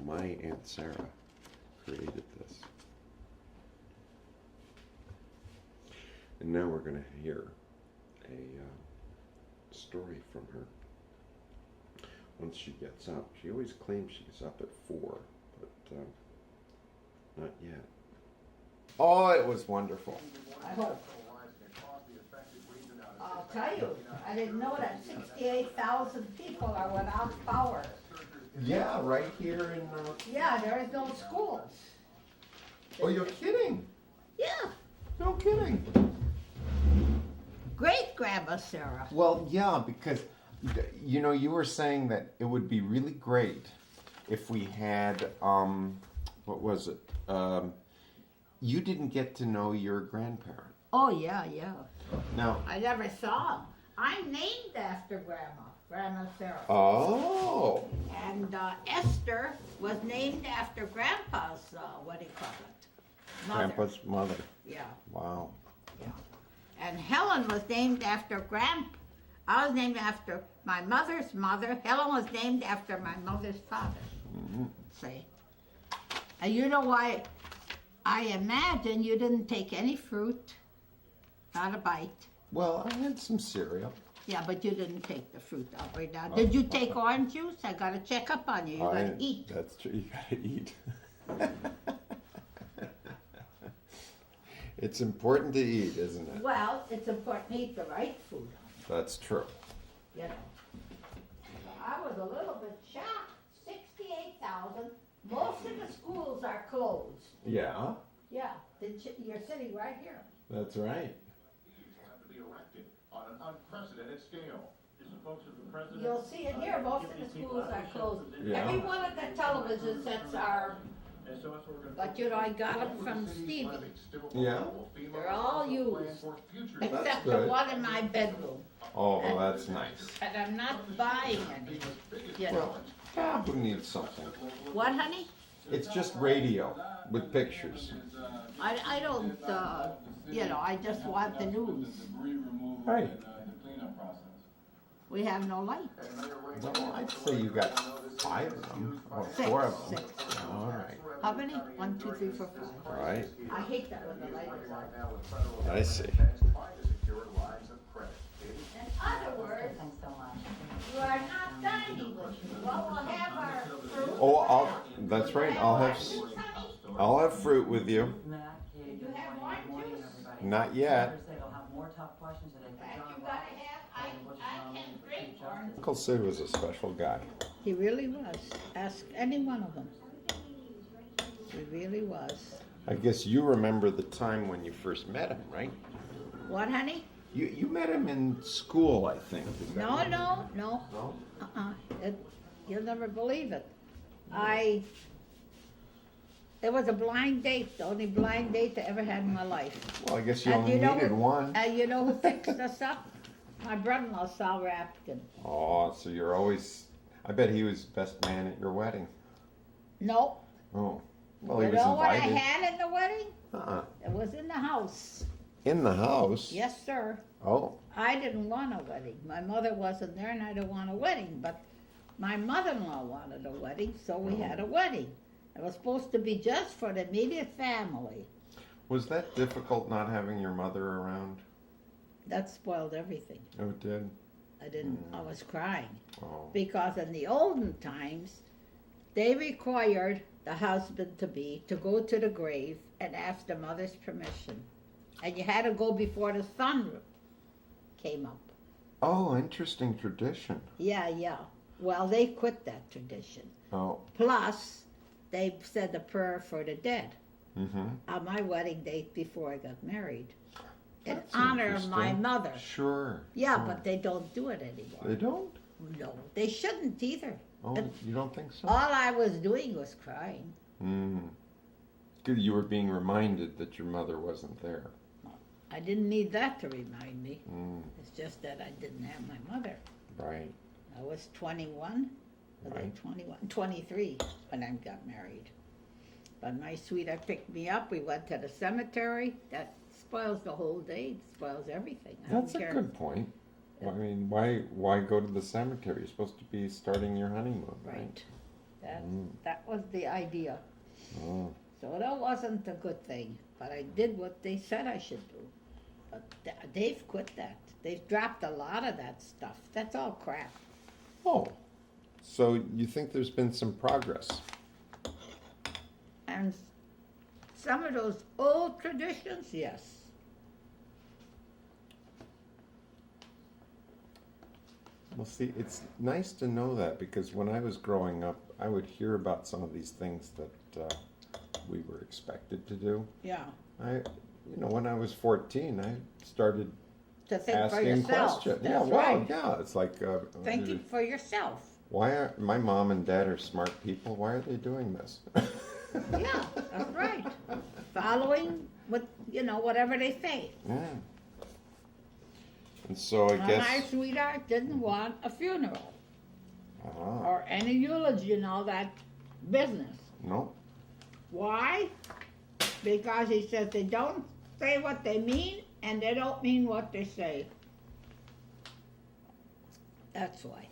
my Aunt Sarah created this. And now we're going to hear a story from her. Once she gets up, she always claims she's up at 4, but not yet. Oh, it was wonderful. I hope. I'll tell you, I didn't know that 68,000 people are without power. Yeah, right here in... Yeah, there is no schools. Oh, you're kidding? Yeah. No kidding. Great Grandma Sarah. Well, yeah, because, you were saying that it would be really great if we had, what was it? You didn't get to know your grandparent. Oh, yeah, yeah. No. I never saw him. I'm named after Grandma Sarah. Oh. And Esther was named after Grandpa's, what do you call it? Mother. Grandpa's mother. Yeah. Wow. Yeah. And Helen was named after I was named after my mother's mother. Helen was named after my mother's father. Mm-hmm. See? And you know why? I imagine you didn't take any fruit, not a bite. Well, I had some cereal. Yeah, but you didn't take the fruit out right now. Did you take orange juice? I gotta check up on you. You gotta eat. That's true. You gotta eat. It's important to eat, isn't it? Well, it's important to eat the right food. That's true. You know. I was a little bit shocked. 68,000. Most of the schools are closed. Yeah. Yeah, you're sitting right here. That's right. Have to be erected on an unprecedented scale. You'll see it here. Most of the schools are closed. Yeah. Every one of the television sets are, but I got them from Stevie. Yeah. They're all used, except the good. one in my bedroom. Oh, well, that's nice. And I'm not buying any. You know. Well, yeah, who needs something? What, honey? It's just radio with pictures. I don't, I just want the news. Right. We have no light. Well, I'd say you got 5 of them, or 4 of them. 6. All right. How many? 1, 2, 3, 4, 5. All right. I hate that when the light is on. I see. In other words, you are not dining with me. Well, we'll have our fruit. Oh, that's right. I'll have fruit with you. Did you have orange juice? Not yet. That you gotta have. I can drink orange. Uncle Sid was a special guy. He really was. Ask any one of them. He really was. I guess you remember the time when you first met him, right? What, honey? You met him in school, I think. Is that No, right? no. No? You'll never believe it. It was a blind date, the only blind date I ever had in my life. Well, I guess you And only needed one. And you know who fixed us up? My brother-in-law, Sal Rapkin. Oh, so you're always... I bet he was best man at your wedding. No. Oh. Well, he You was know what I invited. had in the wedding? Uh-uh. It was in the house. In the house? Yes, sir. Oh. I didn't want a wedding. My mother wasn't there and I didn't want a wedding, but my mother-in-law wanted a wedding, so we had a wedding. It was supposed to be just for the immediate family. Was that difficult not having your mother around? That spoiled everything. Oh, it did? I was crying. Oh. Because in the olden times, they required the husband to go to the grave and ask the mother's permission. And you had to go before the sun came up. Oh, interesting tradition. Yeah. Well, they quit that tradition. Oh. Plus, they said a prayer for the dead Mm-hmm. on my wedding date before I got married. In That's honor of my interesting. mother. Sure. Yeah, sure. but they don't do it anymore. They don't? No, they shouldn't either. Oh, you don't think so? All I was doing was crying. Good, you were being reminded that your mother wasn't there. I didn't need that to remind me. Mm, It's just that I didn't have my mother. right. I was 21, was I Right. 21? 23 when I got married. But my sweetheart picked me up. We went to the cemetery. That spoils the whole day. It spoils everything. I That's a don't care. good point. I mean, why go to the cemetery? You're supposed to be starting your honeymoon, right? Right. That was the idea. Oh. So that wasn't a good thing, but I did what they said I should do. But they've quit that. They've dropped a lot of that stuff. That's all crap. Oh. So you think there's been some progress? And some of those old traditions, yes. Well, see, it's nice to know that because when I was growing up, I would hear about some of these things that we were expected to do. Yeah. When I was 14, I started To think for asking yourself. questions. That's Yeah, right. yeah. It's like Thinking for yourself. why are my mom and dad are smart people? Why are they doing this? Yeah, that's right. Following whatever they say. Yeah. And so I My guess. sweetheart didn't want a funeral Ah, or any eulogy and all that business. no. Why? Because he said they don't say what they mean and they don't mean what they say. That's why.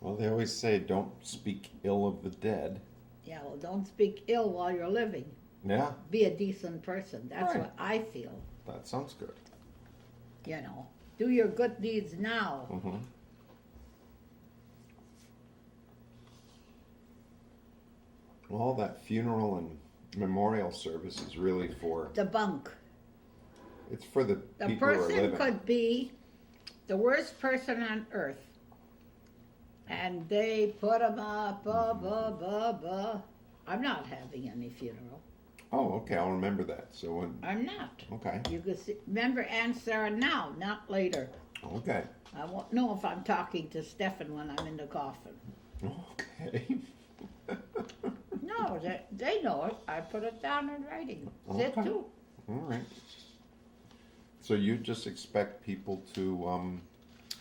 Well, they always say don't speak ill of the dead. Yeah, well, don't speak ill while you're living. Yeah, Be a decent person. That's Right. what I feel. that sounds good. Do your good deeds now. Mm-hmm. Well, that funeral and memorial service is really for, The bunk. it's for the The people who are person living. could be the worst person on earth. And they put him up, I'm not having any funeral. Oh, okay, I'll remember that. So when, I'm not. okay, You could see, remember Aunt Sarah now, not later. okay, I won't know if I'm talking to Stefan when I'm in the coffin. okay. No, they know it. I put it down in writing. Sid Okay. too. All right. So you just expect people to,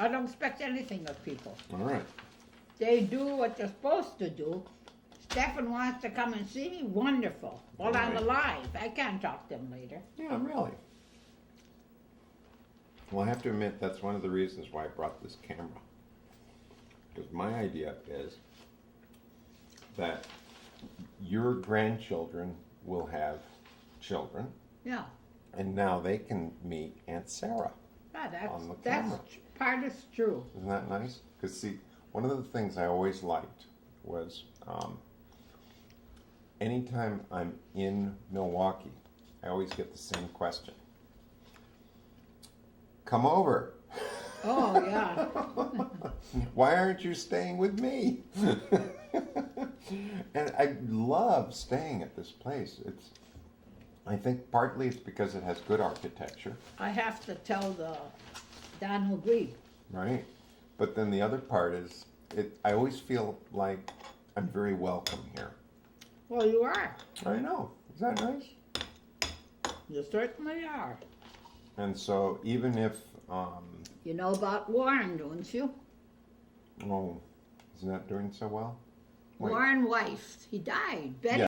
I don't expect anything of people. all right. They do what they're supposed to do. Stefan wants to come and see me, wonderful. Well, I'm Right. alive. I can't talk to him later. Yeah, really. Well, I have to admit, that's one of the reasons why I brought this camera. Because my idea is that your grandchildren will have children, Yeah, and now they can meet Aunt Sarah. yeah On the that's camera. part is true. Isn't that nice? Because, see, one of the things I always liked was anytime I'm in Milwaukee, I always get the same question. Come over. Oh, yeah. Why aren't you staying with me? And I love staying at this place. I think partly it's because it has good architecture, I have to tell the Donald Green. right? But then the other part is, I always feel like I'm very welcome here. Well, you are. I know. Is that nice? You certainly are. And so even if, You know about Warren, don't you? oh, isn't that doing so well? Wait. Warren Weiss. He died. Betty